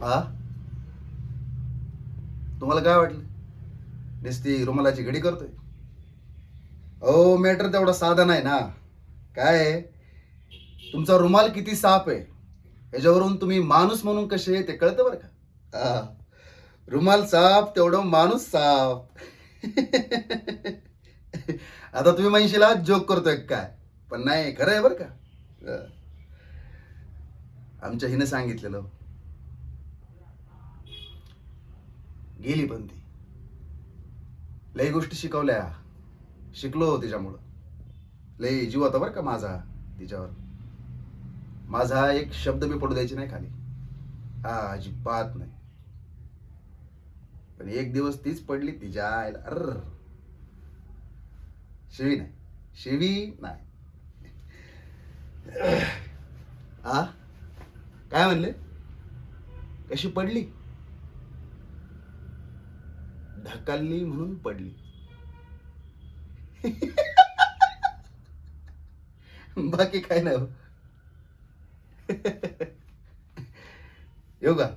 हा, तुम्हाला काय वाटलं नुसती रुमालाची घडी करतोय? अहो मॅटर तेवढा साधा नाही ना. काय आहे, तुमचा रुमाल किती साफ आहे याच्यावरून तुम्ही माणूस म्हणून कसे आहे ते कळतं बरं का. रुमाल साफ तेवढं माणूस साफ. आता तुम्ही म्हणशीला जोक करतोय काय, पण नाही, खरं आहे बरं का. अं, आमच्या हिनं सांगितलेलं. गेली पण ती, लई गोष्टी शिकवल्या, शिकलो तिच्यामुळं. लई जीव होता बरं का माझा तिच्यावर. माझा एक शब्द मी पडू द्यायची नाही खाली. हा, अजिबात नाही. पण एक दिवस तीच पडली तिच्या आईला. अर, शिवी नाही, शिवी नाही. आ, काय म्हणले? कशी पडली? ढकलली म्हणून पडली. बाकी काय नाही हो. येऊ का?